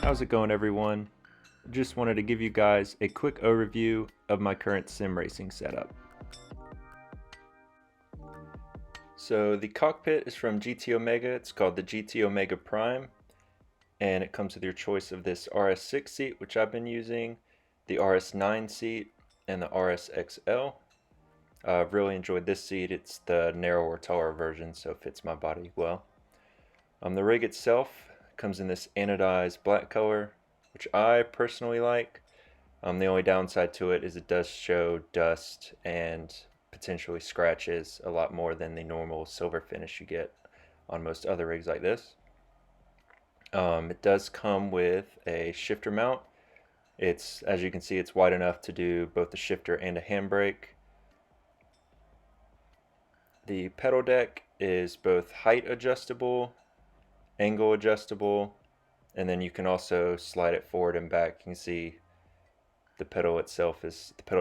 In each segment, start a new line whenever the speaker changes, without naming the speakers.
How's it going, everyone? Just wanted to give you guys a quick overview of my current sim racing setup. So the cockpit is from GTOmega. It's called the GTOmega Prime, and it comes with your choice of this RS6 seat, which I've been using, the RS9 seat, and the RS-XL. I've really enjoyed this seat. It's the narrower, taller version, so it fits my body well. The rig itself comes in this anodized black color, which I personally like. The only downside to it is it does show dust and potentially scratches a lot more than the normal silver finish you get on most other rigs like this. It does come with a shifter mount. It's, as you can see, it's wide enough to do both the shifter and a handbrake. The pedal deck is both height adjustable, angle adjustable, and then you can also slide it forward and back. You can see the pedal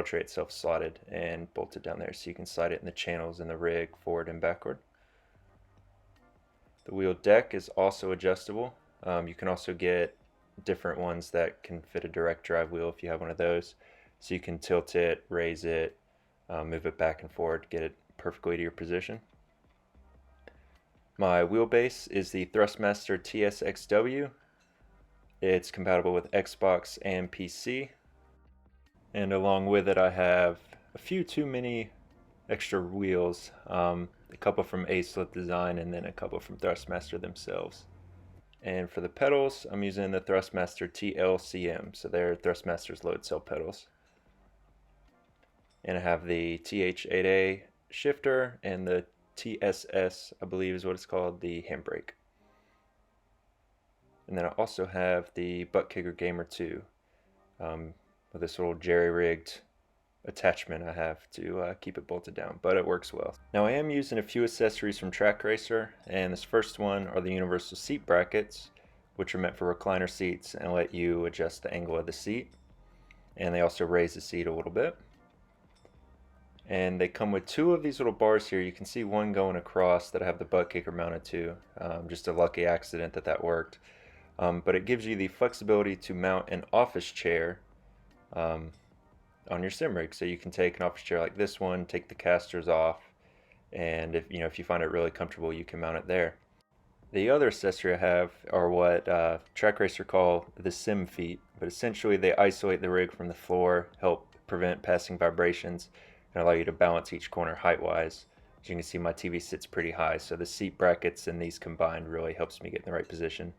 tray itself slotted and bolted down there, so you can slide it in the channels in the rig forward and backward. The wheel deck is also adjustable. You can also get different ones that can fit a direct drive wheel if you have one of those, so you can tilt it, raise it, move it back and forward, get it perfectly to your position. My wheelbase is the Thrustmaster TS-XW. It's compatible with Xbox and PC. And along with it, I have a few too many extra wheels, a couple from Acelith Design and then a couple from Thrustmaster themselves. And for the pedals, I'm using the Thrustmaster T-LCM, so they're Thrustmaster's load cell pedals. And I have the TH8A shifter and the TSS, I believe is what it's called, the handbrake. And then I also have the Buttkicker Gamer 2. With this little jerry-rigged attachment I have to keep it bolted down, but it works well. Now I am using a few accessories from Trak, and this first one are the universal seat brackets, which are meant for recliner seats and let you adjust the angle of the seat. And they also raise the seat a little bit. And they come with two of these little bars here. You can see one going across that I have the butt kicker mounted to. Just a lucky accident that worked. But it gives you the flexibility to mount an office chair on your sim rig. So you can take an office chair like this one, take the casters off, and if you find it really comfortable, you can mount it there. The other accessory I have are what Trak call the sim feet, but essentially they isolate the rig from the floor, help prevent passing vibrations, and allow you to balance each corner height-wise. As you can see, my TV sits pretty high, so the seat brackets and these combined really helps me get in the right position.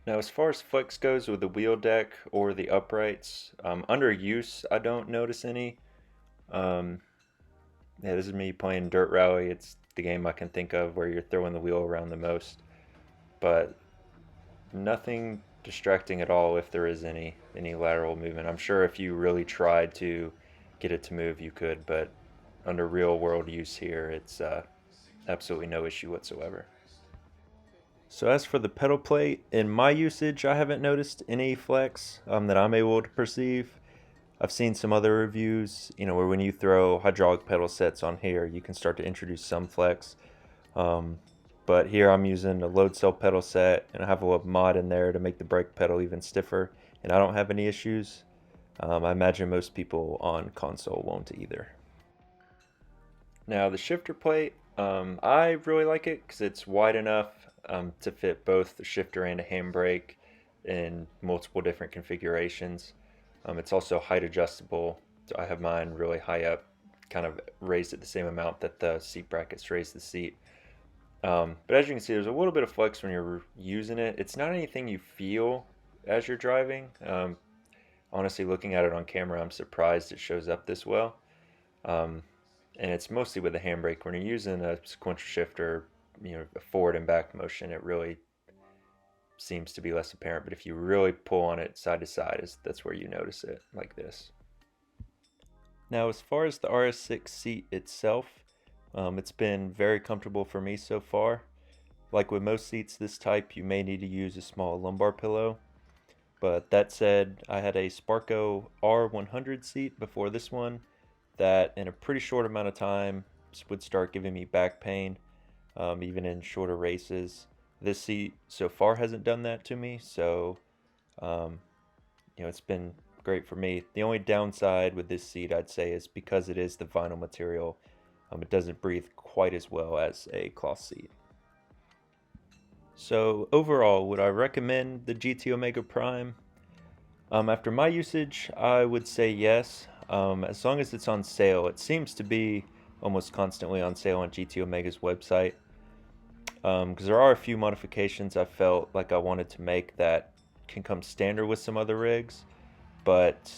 Now, as far as flex goes with the wheel deck or the uprights, under use, I don't notice any. Yeah, this is me playing Dirt Rally. It's the game I can think of where you're throwing the wheel around the most. But nothing distracting at all if there is any lateral movement. I'm sure if you really tried to get it to move, you could, but under real world use here, it's absolutely no issue whatsoever. So as for the pedal plate, in my usage, I haven't noticed any flex that I'm able to perceive. I've seen some other reviews, where when you throw hydraulic pedal sets on here, you can start to introduce some flex. But here I'm using a load cell pedal set, and I have a little mod in there to make the brake pedal even stiffer, and I don't have any issues. I imagine most people on console won't either. Now the shifter plate, I really like it because it's wide enough to fit both the shifter and a handbrake in multiple different configurations. It's also height adjustable, so I have mine really high up, kind of raised at the same amount that the seat brackets raise the seat. But as you can see, there's a little bit of flex when you're using it. It's not anything you feel as you're driving. Honestly, looking at it on camera, I'm surprised it shows up this well. And it's mostly with the handbrake. When you're using a sequential shifter, a forward and back motion, it really seems to be less apparent. But if you really pull on it side to side, that's where you notice it, like this. Now, as far as the RS6 seat itself, it's been very comfortable for me so far. Like with most seats this type, you may need to use a small lumbar pillow. But that said, I had a Sparco R100 seat before this one that in a pretty short amount of time would start giving me back pain, even in shorter races. This seat so far hasn't done that to me, so it's been great for me. The only downside with this seat, I'd say, is because it is the vinyl material, it doesn't breathe quite as well as a cloth seat. So overall, would I recommend the GTOmega Prime? After my usage, I would say yes, as long as it's on sale. It seems to be almost constantly on sale on GTOmega's website, because there are a few modifications I felt like I wanted to make that can come standard with some other rigs, but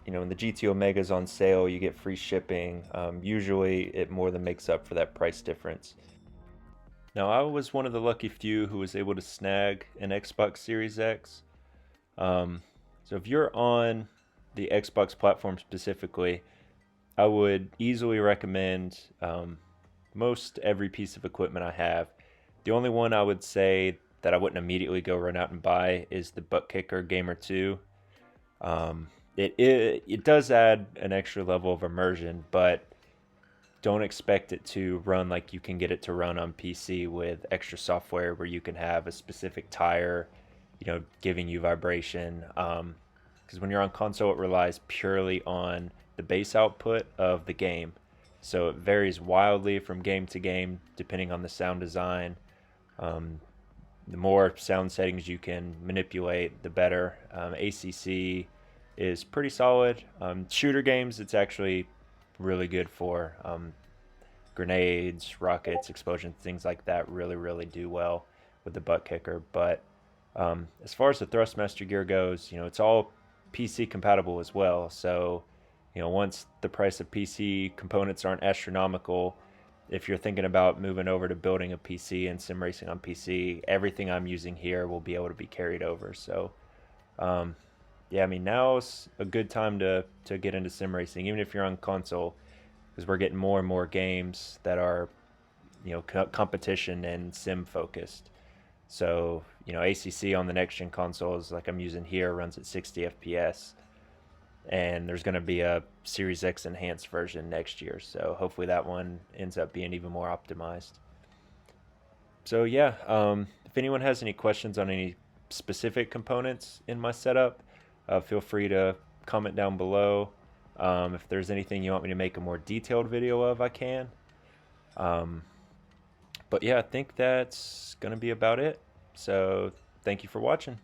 when the GTOmega is on sale, you get free shipping. Usually it more than makes up for that price difference. Now, I was one of the lucky few who was able to snag an Xbox Series X. So if you're on the Xbox platform specifically, I would easily recommend most every piece of equipment I have. The only one I would say that I wouldn't immediately go run out and buy is the Buttkicker Gamer 2. It does add an extra level of immersion, but don't expect it to run like you can get it to run on PC with extra software where you can have a specific tire, giving you vibration. Because when you're on console, it relies purely on the bass output of the game. So it varies wildly from game to game depending on the sound design. The more sound settings you can manipulate, the better. ACC is pretty solid. Shooter games, it's actually really good for. Grenades, rockets, explosions, things like that really do well with the Buttkicker. But as far as the Thrustmaster gear goes, it's all PC compatible as well. So once the price of PC components aren't astronomical, if you're thinking about moving over to building a PC and sim racing on PC, everything I'm using here will be able to be carried over. So yeah, I mean, now's a good time to get into sim racing, even if you're on console, because we're getting more and more games that are competition and sim focused. So ACC on the next gen consoles like I'm using here runs at 60 FPS, and there's going to be a Series X enhanced version next year, so hopefully that one ends up being even more optimized. So yeah, if anyone has any questions on any specific components in my setup, feel free to comment down below. If there's anything you want me to make a more detailed video of, I can. But yeah, I think that's going to be about it. So thank you for watching.